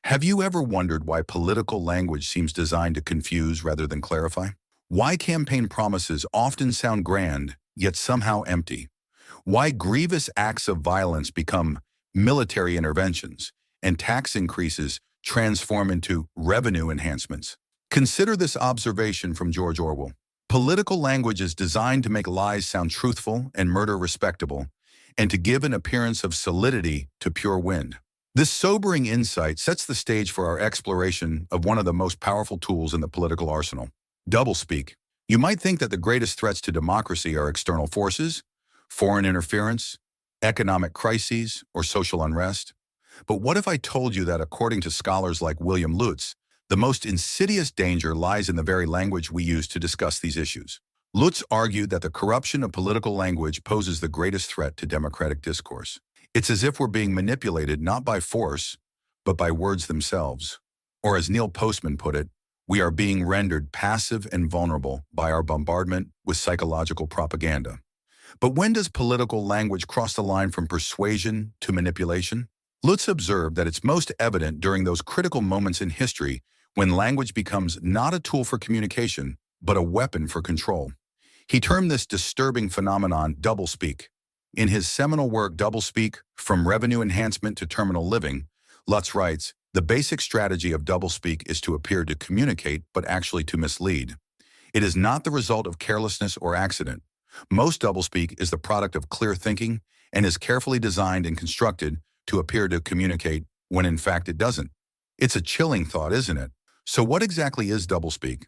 Have you ever wondered why political language seems designed to confuse rather than clarify? Why campaign promises often sound grand, yet somehow empty? Why grievous acts of violence become military interventions and tax increases transform into revenue enhancements? Consider this observation from George Orwell. Political language is designed to make lies sound truthful and murder respectable, and to give an appearance of solidity to pure wind. This sobering insight sets the stage for our exploration of one of the most powerful tools in the political arsenal, doublespeak. You might think that the greatest threats to democracy are external forces, foreign interference, economic crises, or social unrest. But what if I told you that according to scholars like William Lutz, the most insidious danger lies in the very language we use to discuss these issues? Lutz argued that the corruption of political language poses the greatest threat to democratic discourse. It's as if we're being manipulated not by force, but by words themselves. Or as Neil Postman put it, we are being rendered passive and vulnerable by our bombardment with psychological propaganda. But when does political language cross the line from persuasion to manipulation? Lutz observed that it's most evident during those critical moments in history when language becomes not a tool for communication, but a weapon for control. He termed this disturbing phenomenon doublespeak. In his seminal work Doublespeak, From Revenue Enhancement to Terminal Living, Lutz writes, the basic strategy of doublespeak is to appear to communicate, but actually to mislead. It is not the result of carelessness or accident. Most doublespeak is the product of clear thinking and is carefully designed and constructed to appear to communicate when in fact it doesn't. It's a chilling thought, isn't it? So what exactly is doublespeak?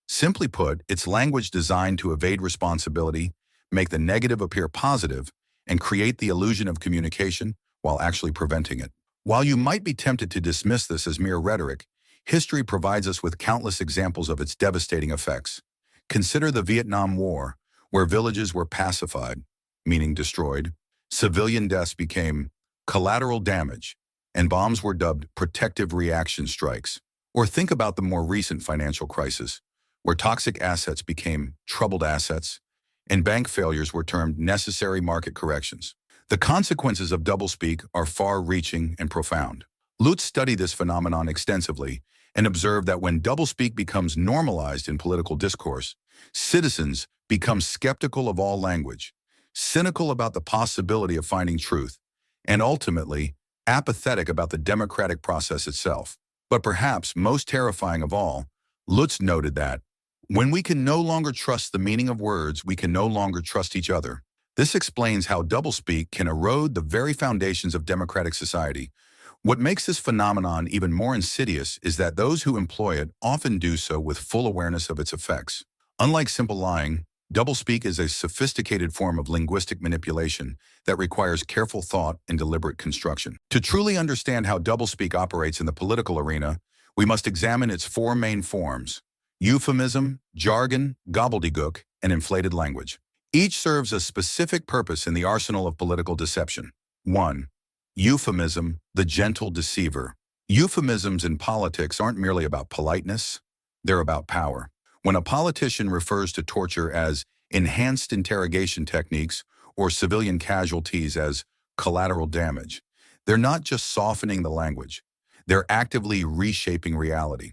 Simply put, it's language designed to evade responsibility, make the negative appear positive, and create the illusion of communication while actually preventing it. While you might be tempted to dismiss this as mere rhetoric, history provides us with countless examples of its devastating effects. Consider the Vietnam War, where villages were pacified, meaning destroyed, civilian deaths became collateral damage, and bombs were dubbed protective reaction strikes. Or think about the more recent financial crisis, where toxic assets became troubled assets, and bank failures were termed necessary market corrections. The consequences of doublespeak are far-reaching and profound. Lutz studied this phenomenon extensively and observed that when doublespeak becomes normalized in political discourse, citizens become skeptical of all language, cynical about the possibility of finding truth, and ultimately apathetic about the democratic process itself. But perhaps most terrifying of all, Lutz noted that when we can no longer trust the meaning of words, we can no longer trust each other. This explains how doublespeak can erode the very foundations of democratic society. What makes this phenomenon even more insidious is that those who employ it often do so with full awareness of its effects. Unlike simple lying, doublespeak is a sophisticated form of linguistic manipulation that requires careful thought and deliberate construction. To truly understand how doublespeak operates in the political arena, we must examine its four main forms: euphemism, jargon, gobbledygook, and inflated language. Each serves a specific purpose in the arsenal of political deception. 1. Euphemism, the gentle deceiver. Euphemisms in politics aren't merely about politeness, they're about power. When a politician refers to torture as enhanced interrogation techniques or civilian casualties as collateral damage, they're not just softening the language, they're actively reshaping reality.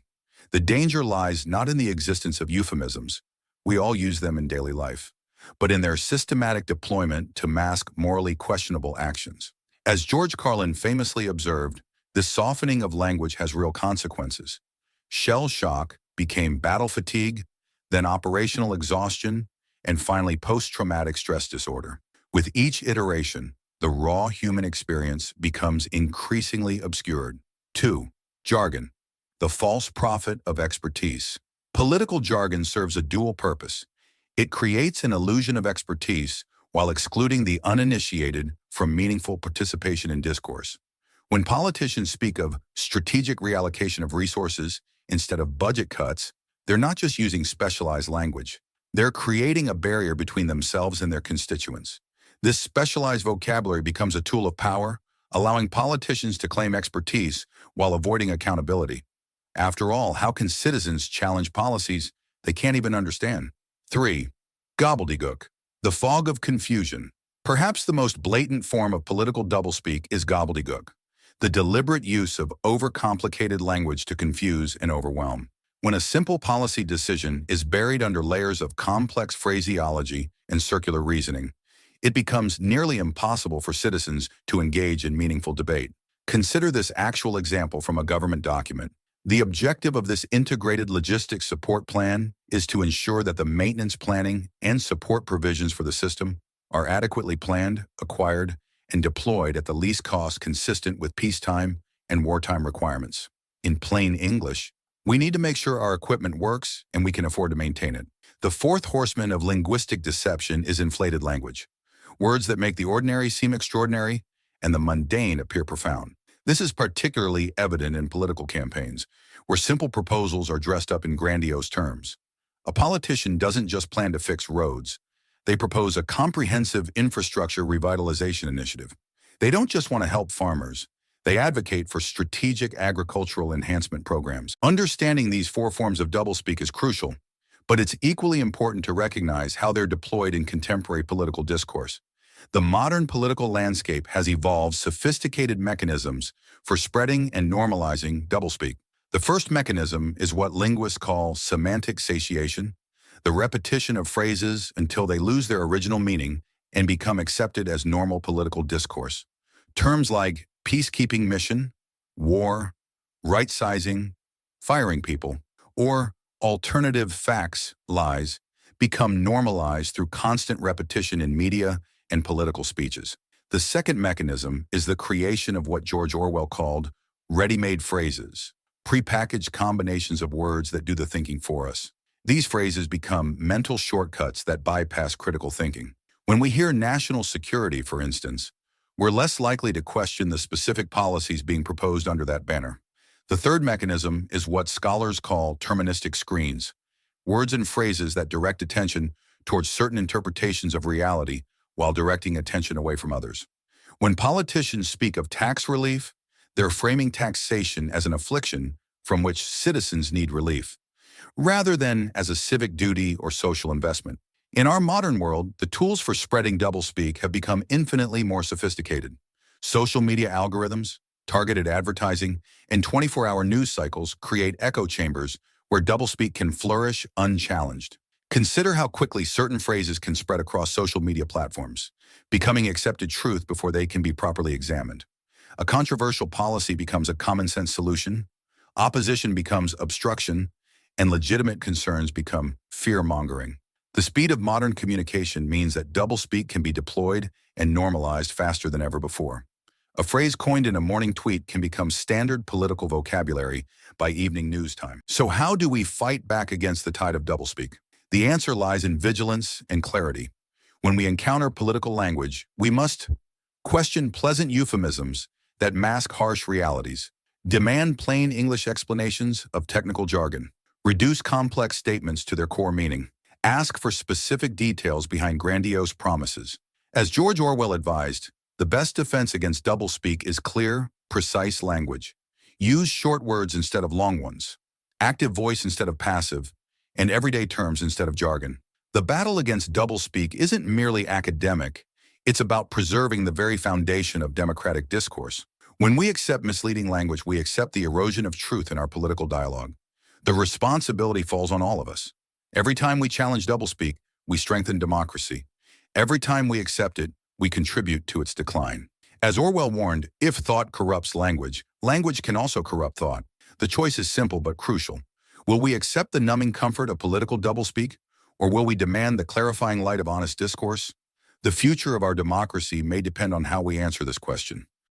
The danger lies not in the existence of euphemisms, we all use them in daily life, but in their systematic deployment to mask morally questionable actions. As George Carlin famously observed, this softening of language has real consequences. Shell shock became battle fatigue, then operational exhaustion, and finally post-traumatic stress disorder. With each iteration, the raw human experience becomes increasingly obscured. 2. Jargon, the false prophet of expertise. Political jargon serves a dual purpose. It creates an illusion of expertise while excluding the uninitiated from meaningful participation in discourse. When politicians speak of strategic reallocation of resources instead of budget cuts, they're not just using specialized language. They're creating a barrier between themselves and their constituents. This specialized vocabulary becomes a tool of power, allowing politicians to claim expertise while avoiding accountability. After all, how can citizens challenge policies they can't even understand? 3. Gobbledygook, the fog of confusion. Perhaps the most blatant form of political doublespeak is gobbledygook. the deliberate use of overcomplicated language to confuse and overwhelm. When a simple policy decision is buried under layers of complex phraseology and circular reasoning, it becomes nearly impossible for citizens to engage in meaningful debate. Consider this actual example from a government document. The objective of this integrated logistics support plan is to ensure that the maintenance planning and support provisions for the system are adequately planned, acquired, and deployed at the least cost consistent with peacetime and wartime requirements. In plain English, we need to make sure our equipment works and we can afford to maintain it. The fourth horseman of linguistic deception is inflated language. Words that make the ordinary seem extraordinary and the mundane appear profound. This is particularly evident in political campaigns, where simple proposals are dressed up in grandiose terms. A politician doesn't just plan to fix roads. They propose a comprehensive infrastructure revitalization initiative. They don't just want to help farmers. They advocate for strategic agricultural enhancement programs. Understanding these four forms of doublespeak is crucial, but it's equally important to recognize how they're deployed in contemporary political discourse. The modern political landscape has evolved sophisticated mechanisms for spreading and normalizing doublespeak. The first mechanism is what linguists call semantic satiation, the repetition of phrases until they lose their original meaning and become accepted as normal political discourse. Terms like peacekeeping mission, war, right-sizing, firing people, or alternative facts, lies, become normalized through constant repetition in media and political speeches. The second mechanism is the creation of what George Orwell called ready-made phrases, prepackaged combinations of words that do the thinking for us. These phrases become mental shortcuts that bypass critical thinking. When we hear national security, for instance, we're less likely to question the specific policies being proposed under that banner. The third mechanism is what scholars call terministic screens, words and phrases that direct attention towards certain interpretations of reality while directing attention away from others. When politicians speak of tax relief, they're framing taxation as an affliction from which citizens need relief, rather than as a civic duty or social investment. In our modern world, the tools for spreading doublespeak have become infinitely more sophisticated. Social media algorithms, targeted advertising, and 24-hour news cycles create echo chambers where doublespeak can flourish unchallenged. Consider how quickly certain phrases can spread across social media platforms, becoming accepted truth before they can be properly examined. A controversial policy becomes a common-sense solution, opposition becomes obstruction, and legitimate concerns become fear-mongering. The speed of modern communication means that doublespeak can be deployed and normalized faster than ever before. A phrase coined in a morning tweet can become standard political vocabulary by evening news time. So how do we fight back against the tide of doublespeak? The answer lies in vigilance and clarity. When we encounter political language, we must question pleasant euphemisms that mask harsh realities, demand plain English explanations of technical jargon, reduce complex statements to their core meaning, ask for specific details behind grandiose promises. As George Orwell advised, the best defense against doublespeak is clear, precise language. Use short words instead of long ones, active voice instead of passive, and everyday terms instead of jargon. The battle against doublespeak isn't merely academic, it's about preserving the very foundation of democratic discourse. When we accept misleading language, we accept the erosion of truth in our political dialogue. The responsibility falls on all of us. Every time we challenge doublespeak, we strengthen democracy. Every time we accept it, we contribute to its decline. As Orwell warned, if thought corrupts language, language can also corrupt thought. The choice is simple but crucial. Will we accept the numbing comfort of political doublespeak, or will we demand the clarifying light of honest discourse? The future of our democracy may depend on how we answer this question.